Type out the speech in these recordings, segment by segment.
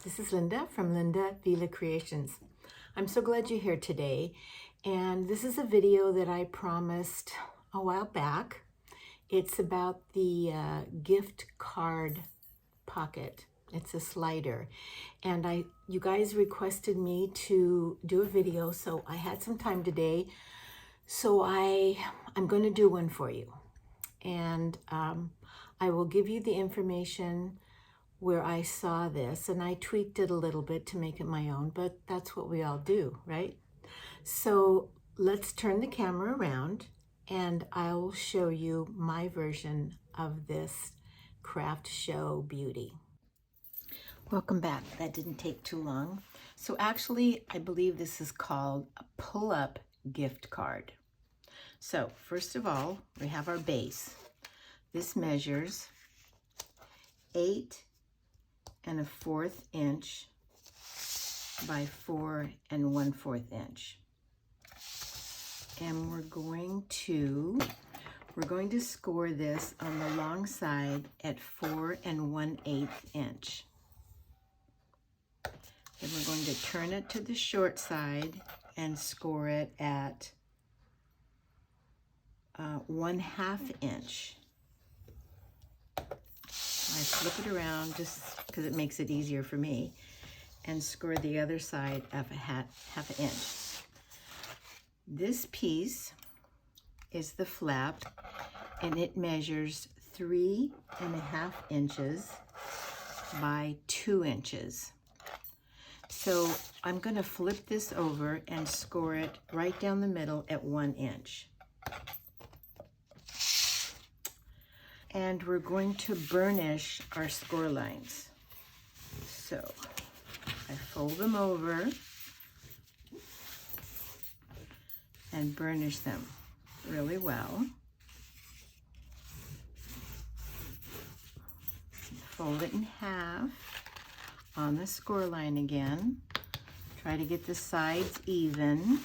This is Linda from Linda Vila Creations. I'm so glad you're here today, and this is a video that I promised a while back. It's about the gift card pocket. It's a slider, and you guys requested me to do a video, so I had some time today, so I'm going to do one for you, and I will give you the information where I saw this, and I tweaked it a little bit to make it my own, but that's what we all do, right? So let's turn the camera around and I'll show you my version of this craft show beauty. Welcome back. That didn't take too long. So actually, I believe this is called a pull-up gift card. So first of all, we have our base. This measures 8 1/4 inch by 4 1/4 inch. And we're going to score this on the long side at 4 1/8 inch. Then we're going to turn it to the short side and score it at 1/2 inch. I flip it around just because it makes it easier for me, and score the other side at half an inch. This piece is the flap, and it measures 3 1/2 inches by 2 inches. So I'm going to flip this over and score it right down the middle at 1 inch. And we're going to burnish our score lines. So I fold them over and burnish them really well. Fold it in half on the score line again. Try to get the sides even.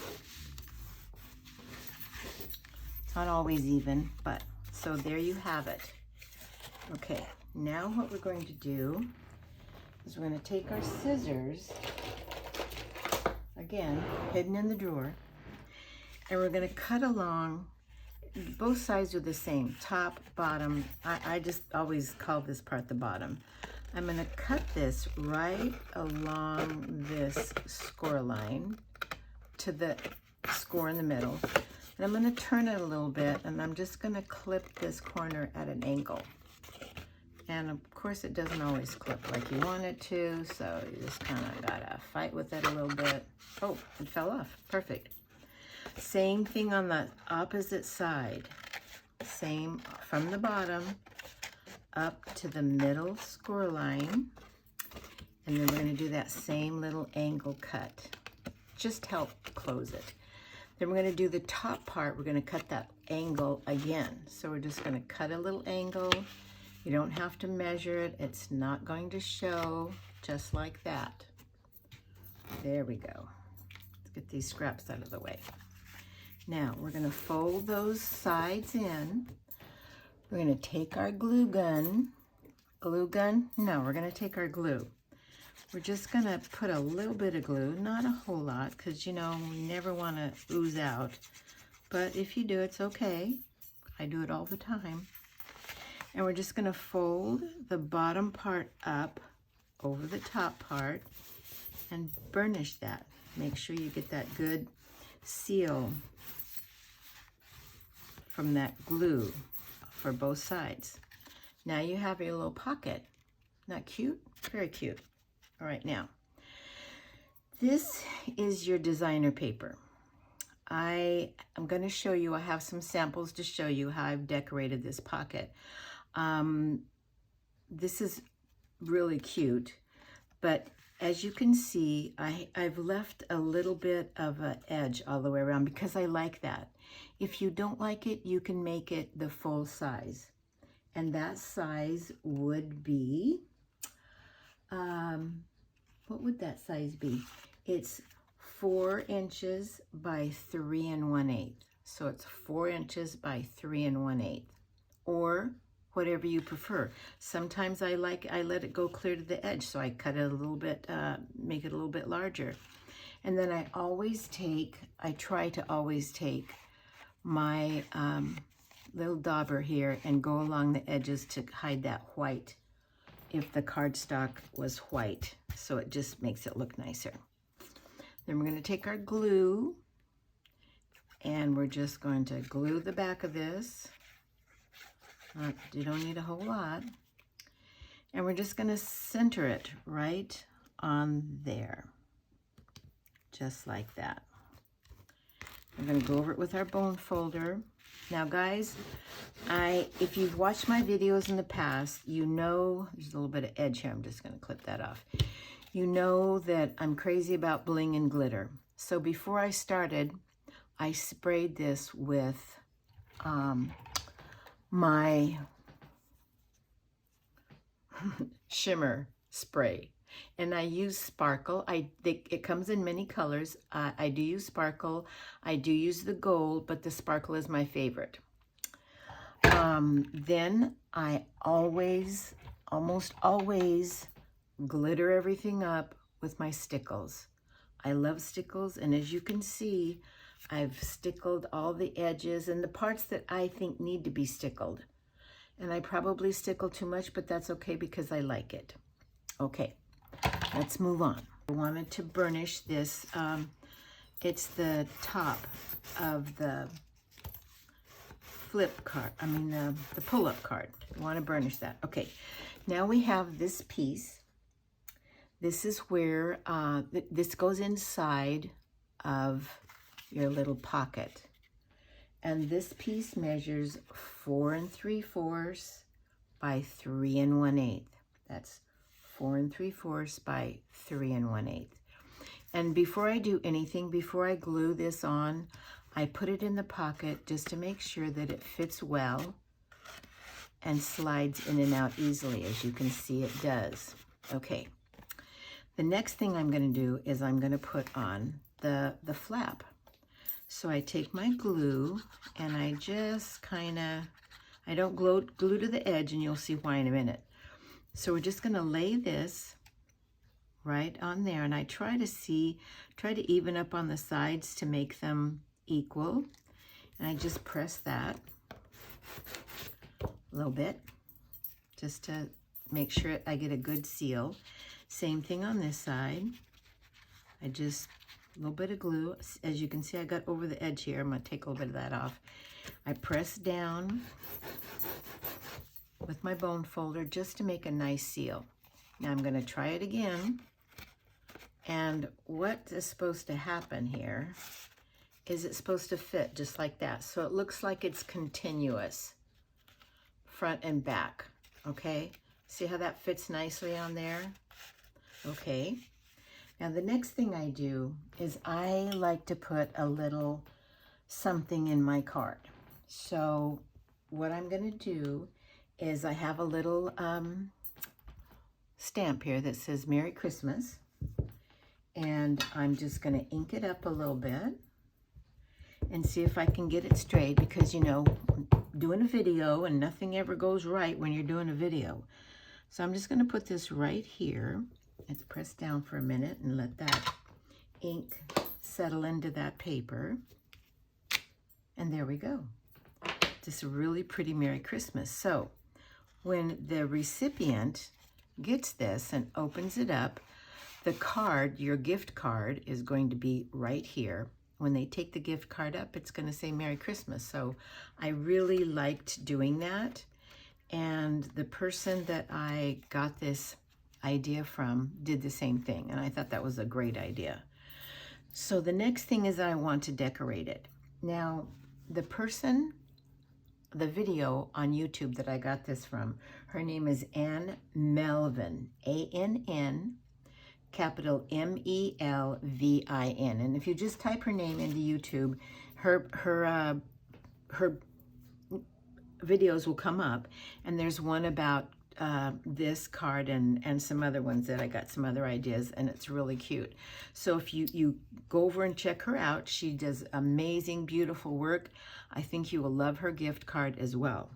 It's not always even, but so there you have it. Okay, now what we're going to do is we're going to take our scissors, again, hidden in the drawer, and we're going to cut along. Both sides are the same, top, bottom. I just always call this part the bottom. I'm going to cut this right along this score line to the score in the middle. And I'm going to turn it a little bit, and I'm just going to clip this corner at an angle. And of course it doesn't always clip like you want it to, so you just kind of got to fight with it a little bit. Oh, it fell off. Perfect. Same thing on the opposite side. Same from the bottom up to the middle score line. And then we're going to do that same little angle cut. Just help close it. Then we're going to do the top part. We're going to cut that angle again. So we're just going to cut a little angle. You don't have to measure it. It's not going to show, just like that. There we go. Let's get these scraps out of the way. Now we're going to fold those sides in. We're going to take our glue gun. Glue gun? No, we're going to take our glue. We're just going to put a little bit of glue, not a whole lot, because, you know, we never want to ooze out. But if you do, it's okay. I do it all the time. And we're just going to fold the bottom part up over the top part and burnish that. Make sure you get that good seal from that glue for both sides. Now you have your little pocket. Not cute? Very cute. All right, now, this is your designer paper. I am going to show you, I have some samples to show you how I've decorated this pocket. This is really cute, but as you can see, I've left a little bit of an edge all the way around because I like that. If you don't like it, you can make it the full size. And that size would be, what would that size be? It's 4 inches by 3 1/8. So it's 4 inches by 3 1/8, or whatever you prefer. Sometimes I let it go clear to the edge, so I cut it a little bit, make it a little bit larger. And then I try to always take my little dauber here and go along the edges to hide that white, if the cardstock was white, so it just makes it look nicer. Then we're going to take our glue, and we're just going to glue the back of this. You don't need a whole lot. And we're just going to center it right on there, just like that. We're going to go over it with our bone folder. Now guys, if you've watched my videos in the past, you know, there's a little bit of edge here, I'm just going to clip that off. You know that I'm crazy about bling and glitter. So before I started, I sprayed this with my shimmer spray. And I use sparkle. It comes in many colors. I do use sparkle. I do use the gold, but the sparkle is my favorite. Then I almost always glitter everything up with my stickles. I love stickles, and as you can see, I've stickled all the edges and the parts that I think need to be stickled. And I probably stickle too much, but that's okay because I like it. Okay. Let's move on. I wanted to burnish this. It's the top of the flip card. The pull-up card. I want to burnish that. Okay. Now we have this piece. This is where this goes inside of your little pocket. And this piece measures 4 3/4 by 3 1/8. That's 4 3/4 by 3 1/8. And before I do anything, before I glue this on, I put it in the pocket just to make sure that it fits well and slides in and out easily. As you can see, it does. Okay. The next thing I'm going to do is I'm going to put on the flap. So I take my glue and I just I don't glue to the edge, and you'll see why in a minute. So we're just going to lay this right on there, and I try to even up on the sides to make them equal. And I just press that a little bit just to make sure I get a good seal. Same thing on this side. A little bit of glue. As you can see, I got over the edge here. I'm going to take a little bit of that off. I press down with my bone folder just to make a nice seal. Now I'm going to try it again. And what is supposed to happen here is it's supposed to fit just like that. So it looks like it's continuous, front and back. Okay? See how that fits nicely on there? Okay. Now the next thing I do is I like to put a little something in my card. So what I'm going to do is I have a little stamp here that says Merry Christmas, and I'm just going to ink it up a little bit and see if I can get it straight, because you know, doing a video and nothing ever goes right when you're doing a video. So I'm just going to put this right here. Let's press down for a minute and let that ink settle into that paper. And there we go. Just a really pretty Merry Christmas. So when the recipient gets this and opens it up, the card, your gift card, is going to be right here. When they take the gift card up, it's going to say Merry Christmas. So I really liked doing that. And the person that I got this idea from did the same thing, and I thought that was a great idea. So the next thing is I want to decorate it. Now, the video on YouTube that I got this from, her name is Melvin, A-N-N, capital M-E-L-V-I-N. And if you just type her name into YouTube, her videos will come up, and there's one about this card and some other ones that I got some other ideas, and it's really cute. So if you go over and check her out, she does amazing, beautiful work. I think you will love her gift card as well.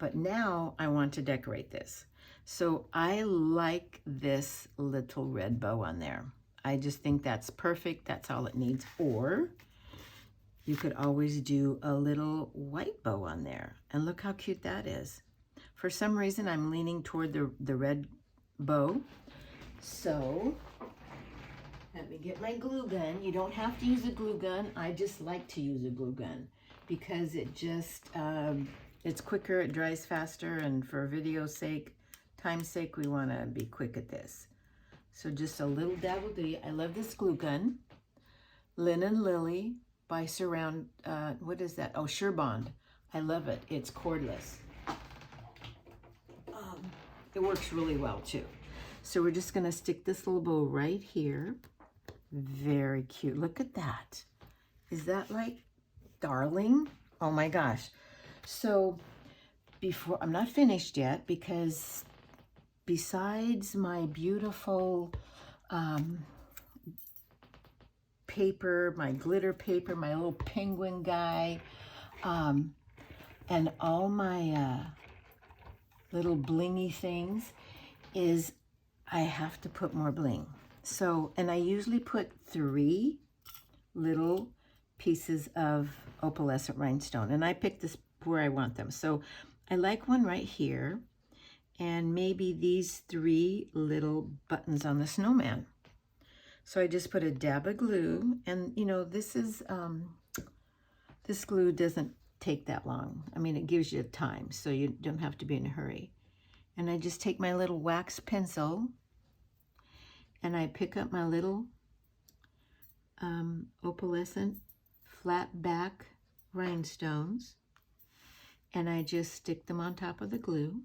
But now I want to decorate this. So I like this little red bow on there. I just think that's perfect. That's all it needs. Or you could always do a little white bow on there. And look how cute that is. For some reason, I'm leaning toward the red bow. So let me get my glue gun. You don't have to use a glue gun. I just like to use a glue gun because it just, it's quicker, it dries faster, and for video's sake, time's sake, we want to be quick at this. So just a little dab will do. I love this glue gun. Linen Lily by Surround, what is that? Oh, Surebond. I love it. It's cordless. It works really well too. So we're just gonna stick this little bow right here. Very cute. Look at that. Is that like darling? Oh my gosh. So before, I'm not finished yet because besides my beautiful paper, my glitter paper, my little penguin guy, and all my little blingy things, is I have to put more bling. So, and I usually put 3 little pieces of opalescent rhinestone, and I pick this where I want them. So I like one right here, and maybe these 3 little buttons on the snowman. So I just put a dab of glue, and you know, this is, this glue doesn't take that long. I mean, it gives you time, so you don't have to be in a hurry. And I just take my little wax pencil, and I pick up my little opalescent flat back rhinestones, and I just stick them on top of the glue.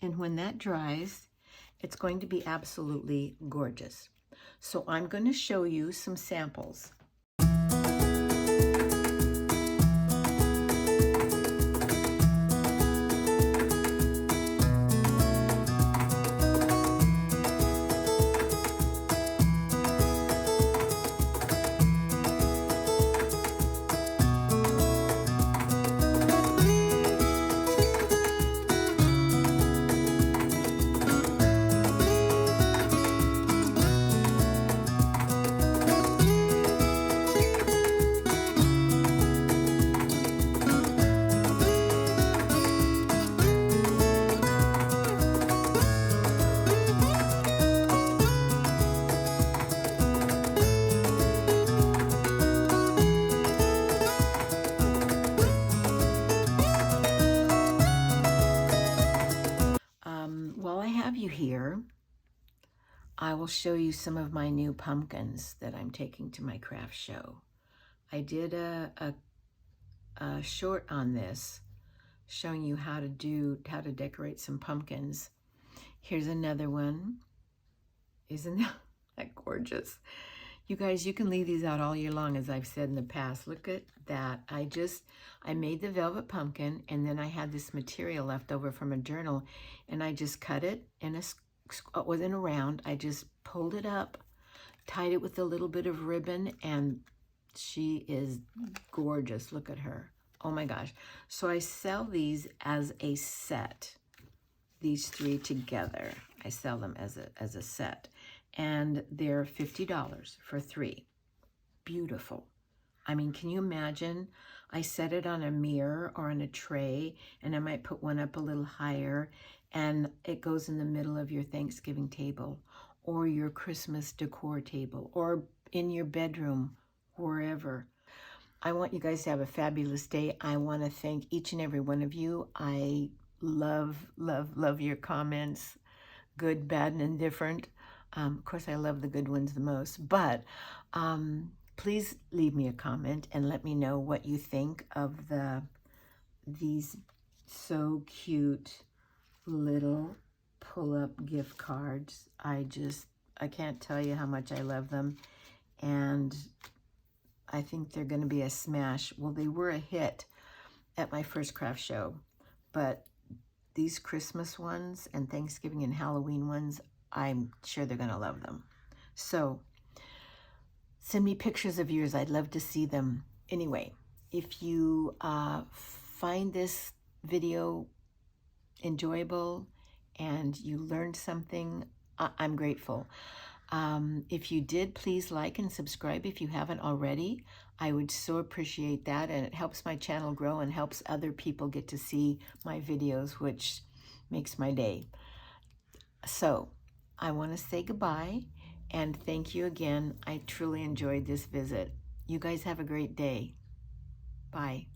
And when that dries, it's going to be absolutely gorgeous. So I'm going to show you some samples. While I have you here, I will show you some of my new pumpkins that I'm taking to my craft show. I did a short on this, showing you how to decorate some pumpkins. Here's another one. Isn't that gorgeous? You guys, you can leave these out all year long, as I've said in the past. Look at that. I made the velvet pumpkin, and then I had this material left over from a journal, and I just cut it in it wasn't a round. I just pulled it up, tied it with a little bit of ribbon, and she is gorgeous. Look at her. Oh my gosh. So I sell these as a set. These 3 together. I sell them as a set. And they're $50 for 3. Beautiful. I mean, can you imagine? I set it on a mirror or on a tray, and I might put one up a little higher, and it goes in the middle of your Thanksgiving table or your Christmas decor table or in your bedroom, wherever. I want you guys to have a fabulous day. I want to thank each and every one of you. I love, love, love your comments, good, bad, and indifferent. Of course, I love the good ones the most, but please leave me a comment and let me know what you think of these so cute little pull-up gift cards. I can't tell you how much I love them, and I think they're going to be a smash. Well, they were a hit at my first craft show, but these Christmas ones and Thanksgiving and Halloween ones, I'm sure they're going to love them. So send me pictures of yours. I'd love to see them. Anyway, if you find this video enjoyable and you learned something, I'm grateful. If you did, please like and subscribe if you haven't already. I would so appreciate that, and it helps my channel grow and helps other people get to see my videos, which makes my day. So I want to say goodbye and thank you again. I truly enjoyed this visit. You guys have a great day. Bye.